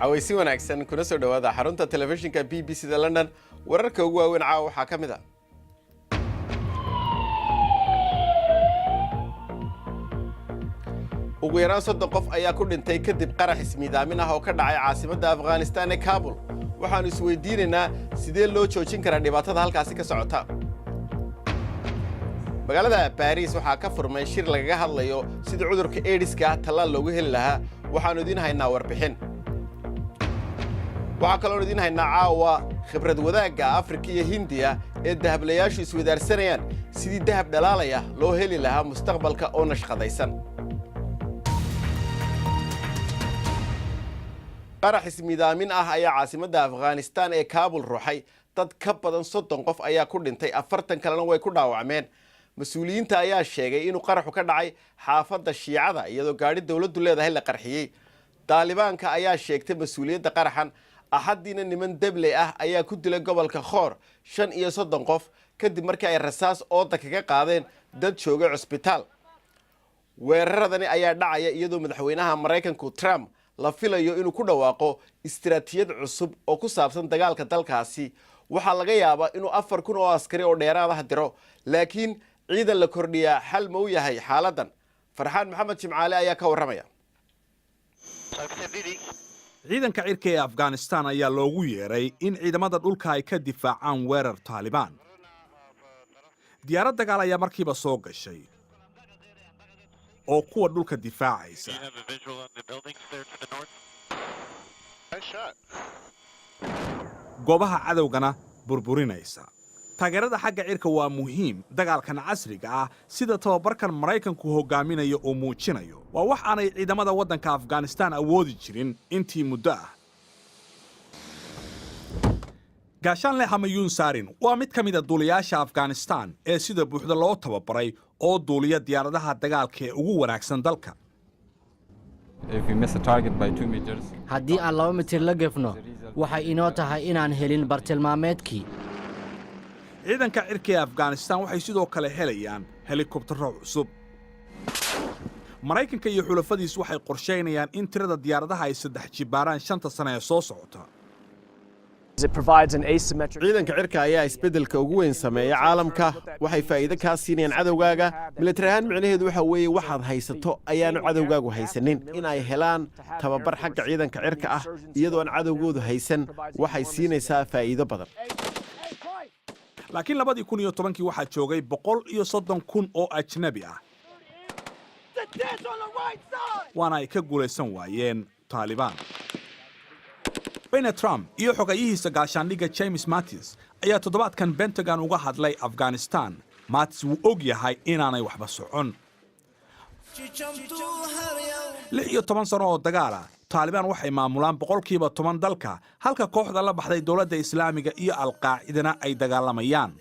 عويسي wanaagsan kuna soo dhawaada xarunta telefishinka BBC da London wararka ugu waaweyn caawa waxa kamid ah ugu yaraan 30 qof ayaa ku dhintay kadib qarax ismiidaamin ah oo ka dhacay caasimadda Afghanistan ee Kabul waxaan isweydiinaynaa sidee loo joojin karaa dhibaatada halkaasi ka socota magaalada Paris waxa ka furmay shir lagaga hadlayo sida cudurka AIDS-ka talaal loogu heli lahaa waxaan idin haynaa warbixin waxa kale oo idin haynaa caawa khibrad wadaagga Afrika iyo Hindiya ee dahablayaashu iswadaarsanayaan sidii dahab dhalaalaya loo heli lahaa mustaqbalka oo nashqadaysan qarax ismiidaamin ah ayaa caasimadda Afghanistan ee Kabul ruuxay dad ka badan 30 qof ayaa ku dhintay 40 kalena way ku dhaawacmeen mas'uuliyiinta ayaa sheegay inuu qaraxu ka dhacay xaafadda Shiicada iyadoo gaari dawladdu leedahay la qarxiyay Taalibaanka ayaa sheegtay mas'uuliyadda qaraxan axadina niman debley ah ayaa ku dilay gobolka Khoor 35 qof kadib markii ay rasaas ooda kaga qaadeen dad jooga cusbitaal weeraradani ayaa dhacaya iyadoo madaxweynaha Mareykanku Trump la filayo inuu ku dhawaaqo istiraatiijiyad cusub oo ku saabsan dagaalka dalkaasi waxa laga yaabaa inuu 4,000 oo askari oo dheeraad ah diro laakiin ciidan la kordhiyaa xal ma u yahay xaaladan Farxaan Maxamed Jimcaale ayaa ka waramaya ciidanka cirka ee Afghanistan ayaa loogu yeeray in ciidamada dhulka ay ka difaacaan weerar Taliban diyaarad dagaal ayaa markiiba soo gashay oo kuwa dhulka difaacaysa goobaha cadowgana burburinaysa taageerada xagga cirka waa muhiim dagaalkan casriga ah sida tababarkan Mareykanku hogaaminayo oo muujinayo waa wax aanay ciidamada waddanka Afghanistan awoodi jirin intii muddo ah gaashaanle Hamayun Sarin waa mid ka mid ah duuliyaasha Afghanistan ee sida buuxda loo tababaray oo duuliya diyaaradaha dagaalka ee ugu wanaagsan dalka haddii aan 2 mitir la gefno waxay inoo tahay inaan helin bartilmaameedkii ciidanka cirka ee Afghanistan waxay sidoo kale helayaan helikobtaro cusub Mareykanka iyo xulafadiisu waxay qorsheynayaan in tirada diyaaradaha ay 3 jibaaraan 5 sano ee soo socota ciidanka cirka ayaa isbedelka ugu weyn sameeya caalamka waxay faa'iido ka siinayaan cadawgaaga military ahaan micnaheedu waxa weeye waxaad haysato ayaanu cadawgaagu haysanin in ay helaan tababar xagga ciidanka cirka ah iyadoo aan cadawgoodu haysan waxay siinaysaa faa'iido badan laakiin 2010 waxaa joogay 130,000 oo ajnabi ah waana ay ka guulaysan waayeen Taliban Trump iyo xogayihiisa gaashaandhigga James Mattis ayaa toddobaadkan Pentagon uga hadlay Afghanistan Mattis wuu og yahay inaanay waxba socon 16 sano oo dagaal ah Taliban waxay maamulaan 10% dalka halka kooxda la baxday dawladda Islaamiga iyo Al-Qaacidana ay dagaalamayaan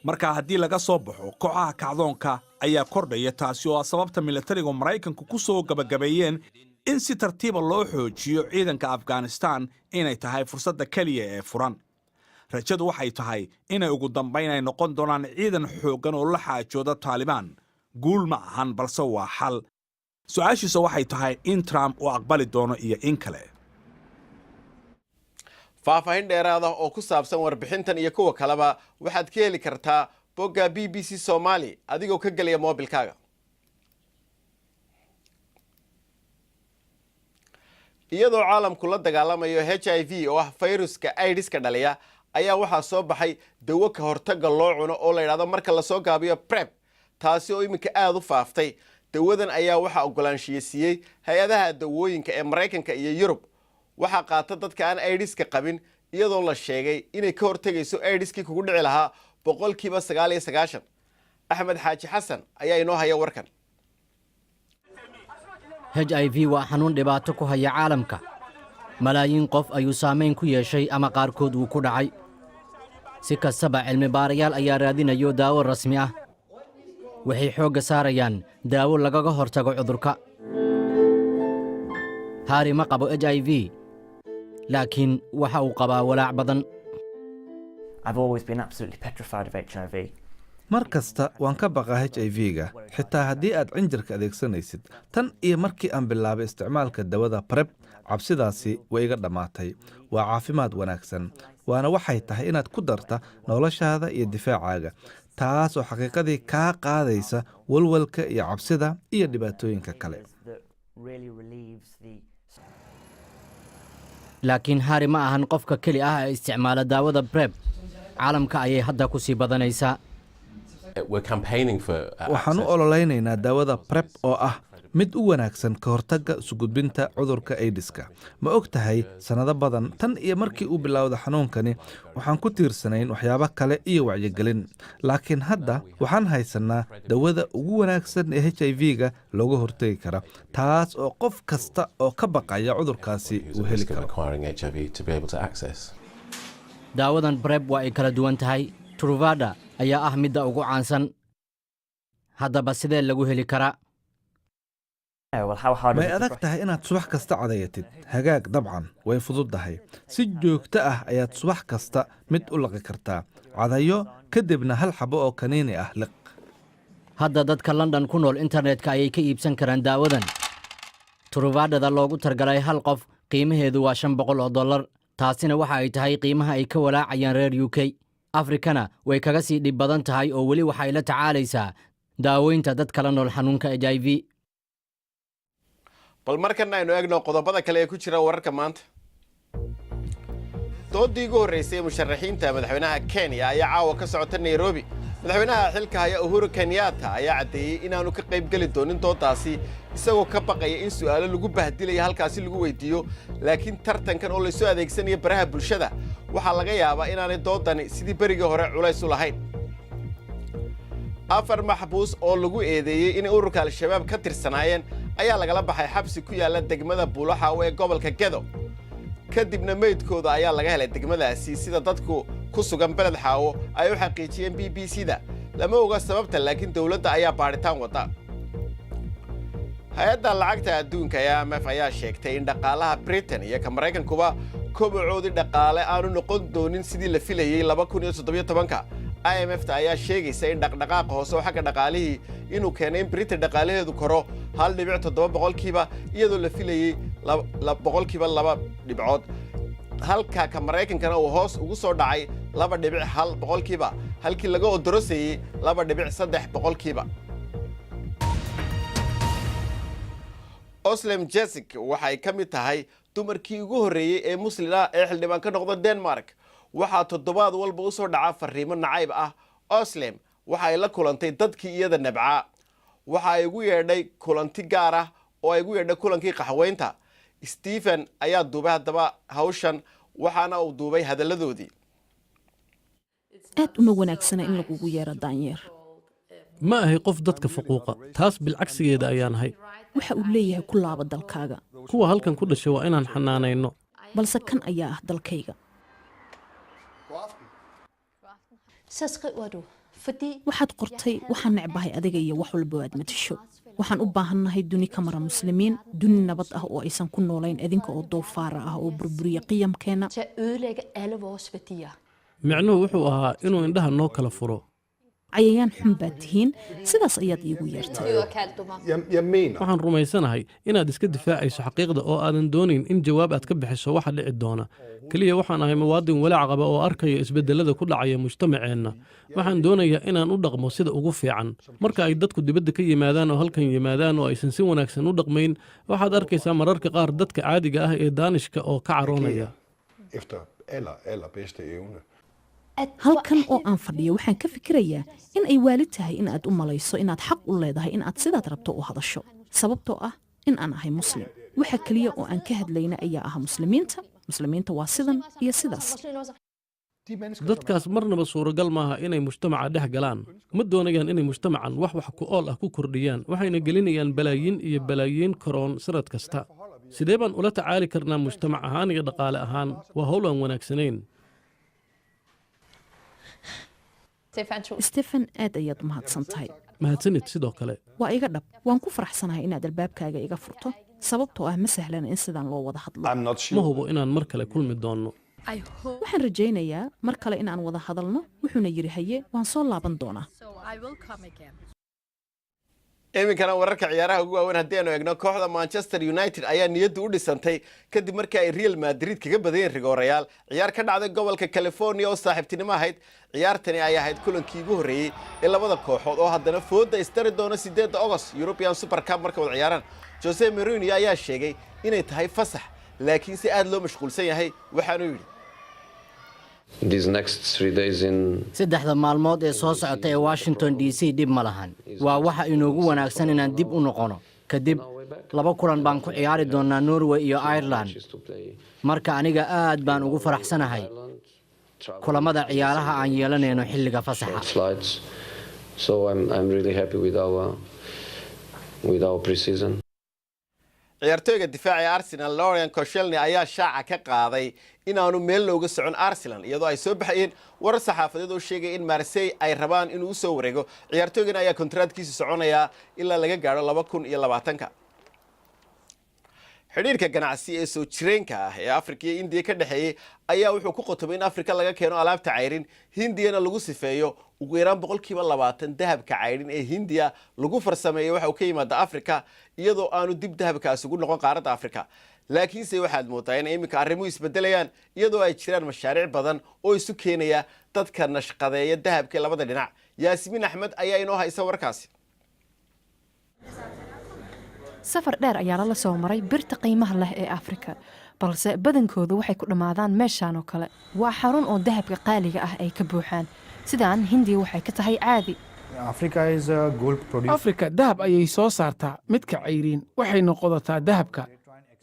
marka haddii laga soo baxo kooxaha kacdoonka ayaa kordhaya taasi oo sababta militariga Mareykanku ku soo gabagabeeyeen in si tartiib ah loo xoojiyo ciidanka Afghanistan inay tahay fursadda kaliya ee furan rajadu waxay tahay inay ugu dambeyn ay noqon doonaan ciidan xooggan oo la xaajooda Taliban guul ma ahan balse waa xal su'aashiisa waxay tahay in Trump uu aqbali doono iyo in kale faahfaahin dheeraad ah oo ku saabsan warbixintan iyo kuwa kaleba waxaad ka heli kartaa bogga BBC Somali adigoo ka galaya moobilkaaga iyadoo caalamku la dagaalamayo HIV oo ah fayruska AIDS-ka dhaliya ayaa waxa soo baxay dawo ka hortagga loo cuno oo la yiraahdo marka la soo gaabiyo PrEP taasi oo iminka aad u faaftay dawadan ayaa waxa ogolaanshiyeeyay hay'adaha dawooyinka ee Mareykanka iyo Yurub waxa qaata dadka aan AIDS-ka qabin iyadoo la sheegay inay ka hortagayso AIDS-kii kugu dhici lahaa 99% Axmed Xaaji Xasan ayaa inoo haya warkan HIV waa xanuun dhibaato ku haya caalamka malaayiin qof ayuu saameyn ku yeeshay ama qaarkood uu ku dhacay si kastaba cilmi baarayaal ayaa raadinayo daawo rasmi ah waxay xoogga saarayaan daawo lagaga hortago cudurka Hari ma qabo HIV laakiin waxa uu qabaa walaac badan I've always been absolutely petrified of HIV mar kasta waan ka baqaa HIV-ga xitaa haddii aad cinjirka adeegsanaysid tan iyo markii aan bilaabay isticmaalka dawada PrEP cabsidaasi way iga dhammaatay waa caafimaad wanaagsan waana waxay tahay inaad ku darta noloshaada iyo difaacaaga taas oo xaqiiqadii kaa qaadaysa walwalka iyo cabsida iyo dhibaatooyinka kale laakiin Harry ma ahan qofka keli ah ee isticmaala daawada PrEP caalamka ayay hadda ku sii badanaysaa waxaan u ololeynaynaa daawada PrEP oo ah mid u wanaagsan ka hortagga isugudbinta cudurka AIDS-ka ma og tahay sannado badan tan iyo markii uu bilowda xanuunkani waxaan ku tiirsanayn waxyaabo kale iyo wacyigelin laakiin hadda waxaan haysannaa dawada ugu wanaagsan ee HIV-ga looga hortagi kara taas oo qof kasta oo ka baqaya cudurkaasi uu heli karo daawadan PrEP waa ay kala duwan tahay Truvada ayaa ah midda ugu caansan haddaba sidee lagu heli karaa may adag tahay inaad subax kasta cadayatid hagaag dabcan way fududdahay si joogto ah ayaad subax kasta mid u laqi kartaa cadayo kadibna hal xabo oo kaniini ah liq hadda dadka London ku nool internetka ayay ka iibsan karaan daawadan Truvadada loogu targalay hal qof qiimaheedu waa $500 taasina waxa ay tahay qiimaha ay ka walaacayaan reer UK Afrikana way kaga sii dhib badan tahay oo weli waxay la tacaalaysaa daaweynta dadka la nool xanuunka HIV bal markana aynu eegno qodobada kale ee ku jira wararka maanta doodii ugu horeysay musharaxiinta madaxweynaha Kenya ayaa caawa ka socota Nairobi madaxweynaha xilka haya Uhuru Kenyatta ayaa cadeeyay inaanu ka qayb gali doonin doodaasi isagoo ka baqaya in su'aalo lagu bahdilayo halkaasi lagu weydiiyo laakiin tartankan oo la soo adeegsanayo baraha bulshada waxaa laga yaabaa inaanay doodani sidii berigii hore culays u lahayn afar maxbuus oo lagu eedeeyay in ururka al-shabaab ka tirsanaayeen ayaa lagala baxay xabsi ku yaala degmada Buulaxaawo ee gobolka Gedo kadibna meydkooda ayaa laga helay degmadaasi sida dadku ku sugan beled xaawo ay u xaqiijiyeen BBC-da lama oga sababta laakiin dawladda ayaa baaritaan wada hay'adda lacagta adduunka ee IMF ayaa sheegtay in dhaqaalaha Britain iyo ka Mareykankuba kobocoodii dhaqaale aanu noqon doonin sidii la filayay 2017 IMF ayaa sheegaysa in dhaqdhaqaaqa hoose oo xagga dhaqaalihii inuu keenay in Britain dhaqaalaheedu koro 1.7% iyadoo la filayay 2 dhibcood halka ka Mareykankana uu hoos ugu soo dhacay 2.1% halkii laga odorosayay 2.3%. Oslem Jessic waxay ka mid tahay dumarkii ugu horeeyay ee Muslim ah ee xildhibaan ka noqda Denmark waxaa toddobaad walba u soo dhaca fariimo nacayb ah Oslem waxa ay la kulantay dadkii iyada nabca waxa ay ugu yeedhay kulanti gaar ah oo ay ugu yeedhay kulankii qaxweynta Stephen ayaa duubay hadaba hawshan waxaana uu duubay hadaladoodii aad uma wanaagsana in lagugu yeero daanyeer ma ahay qof dadka faquuqa taas bilcagsigeeda ayaan ahay waxa uu leeyahay ku laaba dalkaaga kuwa halkan ku dhashay waa inaan xanaanayno balse kan ayaa ah dalkayga waxaad qortay waxaan necbahay adiga iyo wax walba aad matasho waxaan u baahannahay duni ka mara muslimiin duni nabad ah oo aysan ku noolayn idinka oo doofaara ah oo burburiya qiyamkeena micnuhu wuxuu ahaa inuu indhaha noo kala furo cayayaan xun baad tihiin sidaas ayaad iigu yeertay waxaan rumaysanahay inaad iska difaacayso xaqiiqda oo aadan doonayn in jawaab aad ka bixiso waxa dhici doona keliya waxaan ahay muwaadin walaac qaba oo arkaya isbeddelada ku dhacaya mujtamaceenna waxaan doonayaa inaan u dhaqmo sida ugu fiican marka ay dadku dibadda ka yimaadaan oo halkan yimaadaan oo aysan si wanaagsan u dhaqmayn waxaad arkaysaa mararka qaar dadka caadiga ah ee daanishka oo ka caroonaya halkan oo aan fadhiyo waxaan ka fikirayaa in ay waalid tahay in aad u malayso inaad xaq u leedahay in aad sidaad rabto u hadasho sababtoo ah in aan ahay muslim waxa kaliya oo aan ka hadlayna ayaa ah muslimiinta waa sidan iyo sidaas dadkaas marnaba suuragal maaha inay mujtamaca dhex galaan ma doonayaan inay mujtamacan wax ku ool ah ku kordhiyaan waxayna gelinayaan balaayiin iyo balaayiin koroon sanad kasta sidee baan ula tacaali karnaa mujtamac ahaan iyo dhaqaale ahaan waa howl aan wanaagsanayn Stephen aad ayaad u mahadsan tahay mahadsanid sidoo kale waa iga dhab waan ku faraxsanahay inaad albaabkaaga iga furto sababtoo ah ma sahlan in sidaan loo wada hadlo ma hubo inaan mar kale kulmi doonno waxaan rajaynayaa mar kale inaan wada hadalno wuxuuna yidhi haye waan soo laaban doonaa iminkana wararka ciyaaraha ugu waaweyn haddii aynu eegno kooxda Manchester United ayaa niyadda u dhisantay kadib markii ay Real Madrid kaga badiyeen rigoorayaal ciyaar ka dhacday gobolka California oo saaxiibtinimo ahayd ciyaartani ay ahayd kulankii ugu horeeyay ee labada kooxood oo haddana fooda istari doona 8 August European Super Cup marka wada ciyaaraan Jose Mourinho ayaa sheegay inay tahay fasax laakiin si aad loo mashquulsan yahay waxaanu yiri saddexda maalmood ee soo socota ee Washington DC dib ma lahan waa waxa inoogu wanaagsan inaan dib u noqono kadib 2 kulan baan ku ciyaari doonaa Norway iyo Ireland marka aniga aad baan ugu faraxsanahay kulamada ciyaaraha aan yeelanayno xilliga fasaxa ciyaartooyga difaaca Arsenal Lorient Koscielny ayaa shaaca ka qaaday inaanu meel looga socon Arsenal iyadoo ay soo baxayeen warar saxaafadeed oo sheegay in Marseille ay rabaan inuu u soo wareego ciyaartooygan ayaa kontraktiisa soconaya ilaa laga gaaro 2020ka xiriirka ganacsi ee soo jireenka ah ee Afrika iyo India ka dhaxeeyay ayaa wuxuu ku qotomay in Afrika laga keeno alaabta cayrin Hindiyana lagu sifeeyo ugu yaraan 20% dahabka cayrin ee Hindiya lagu farsameeyo waxa uu ka yimaada Afrika iyadoo aanu dib dahabkaas ugu noqon qaaradda Afrika laakiin se waxaad moodaa in imika arrimuhu isbedelayaan iyadoo ay jiraan mashaariic badan oo isu keenaya dadka nashqadeeya dahabka labada dhinac Yaasmin Axmed ayaa inoo haysa warkaasi safar dheer ayaa la soo maray birta qiimaha leh ee Afrika balse badankoodu waxay ku dhamaadaan meeshaan oo kale waa xarun oo dahabka qaaliga ah ay ka buuxaan sidaan Hindiya waxay ka tahay caadi Afrika dahab ayay soo saartaa midka cayriin waxay noqotaa dahabka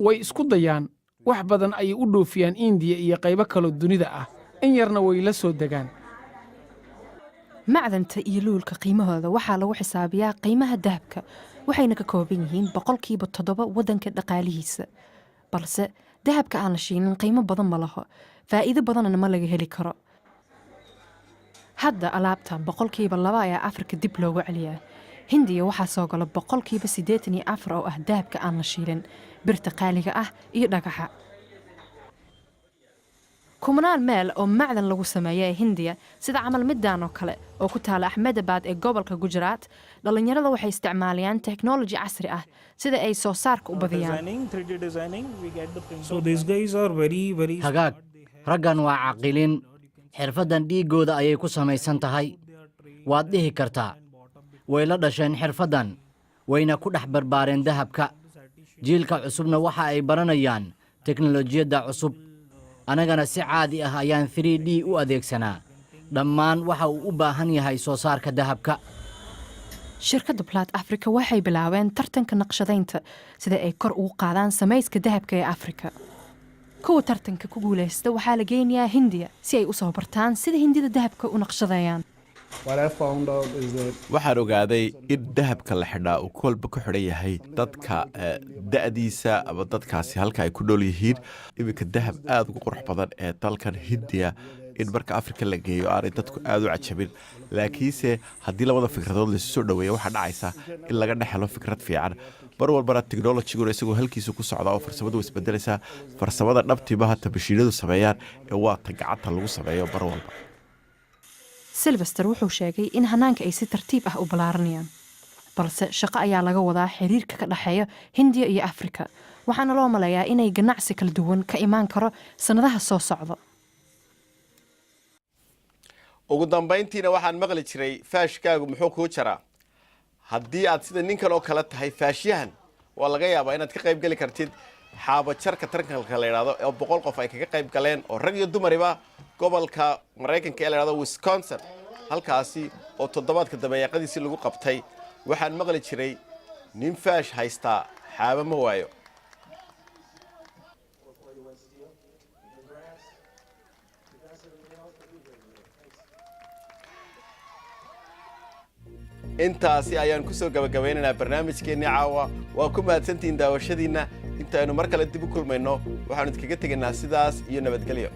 way isku dayaan wax badan ay u dhoofiyaan India iyo qaybo kale dunida ah in yarna way la soo degaan macdanta iyo luulka qiimahooda waxaa lagu xisaabiyaa qiimaha dahabka waxayna ka kooban yihiin 7% wadanka dhaqaalihiisa balse dahabka aan la shiilin qiimo badan ma laho faa'iido badanna ma laga heli karo hadda alaabta 2% ayaa Afrika dib loogu celiyaa Hindiya waxaa soo gala 84% oo ah dahabka aan la shiilin birta qaaliga ah iyo dhagaxa kumanaan meel oo macdan lagu sameeyay Hindiya sida camal midaan oo kale oo ku taala Ahmedabad ee gobolka Gujarat dhalinyarada waxay isticmaalayaan technology casri ah sida ay soo saarka u badiyaan hagaag raggan waa caqilin xirfadan dhiigooda ayay ku samaysan tahay waad dhihi kartaa way la dhasheen xirfadan wayna ku dhex barbaareen dahabka jiilka cusubna waxa ay baranayaan teknolojiyadda cusub anagana si caadi ah ayaan 3D u adeegsanaa dhammaan waxa uu u baahan yahay soo saarka dahabka shirkadda Plat Africa waxay bilaabeen tartanka naqshadaynta sida ay kor ugu qaadaan samayska dahabka ee Afrika kuwa tartanka ku guuleysta waxaa la geynayaa Hindiya si ay u soo bartaan sida Hindida dahabka u naqshadayaan waxaan ogaaday in dahabka la xidhaa uu kolba ku xidhan yahay dadka da'diisa ama dadkaasi halka ay ku nool yihiin iminka dahab aad ugu qurux badan ee dalkan Hindiya in marka Afrika la geeyo aanay dadku aad u cajabin laakiinse haddii labada fikradood la soo dhaweeyo waxa dhacaysa in laga dhaxlo fikrad fiican mar walbana technology-guna isagoo halkiisa ku socda oo farsamadu isbedelaysa farsamada dhabtiiba hata mashiinadu sameeyaan ee waa ta gacanta lagu sameeyo mar walba Sylvester wuxuu sheegay in hanaanka ay si tartiib ah u balaaranayaan balse shaqo ayaa laga wadaa xiriirka ka dhaxeeya Hindiya iyo Afrika waxaana loo maleeyaa inay ganacsi kala duwan ka imaan karo sanadaha soo socda ugu dambeyntiina waxaan maqli jiray faashkaagu muxuu ku jiraa haddii aad sida ninkan oo kale tahay faashyahan waa laga yaabaa inaad ka qayb gali kartid xaabo jarka tarkanka la yiraahdo oo 100 qof ay kaga qayb galeen oo rag iyo dumariba gobolka Mareykanka ee la yiraahdo Wisconsin halkaasi oo toddobaadka dabeeqadiisii lagu qabtay waxaan maqli jiray nin faash haysta xaabo ma waayo intaasi ayaan ku soo gabagabaynaynaa barnaamijkeennii caawa waa ku mahadsantihiin daawashadiinna intaaynu mar kale dib u kulmayno waxaanu idinkaga tegaynaa sidaas iyo nabadgelyo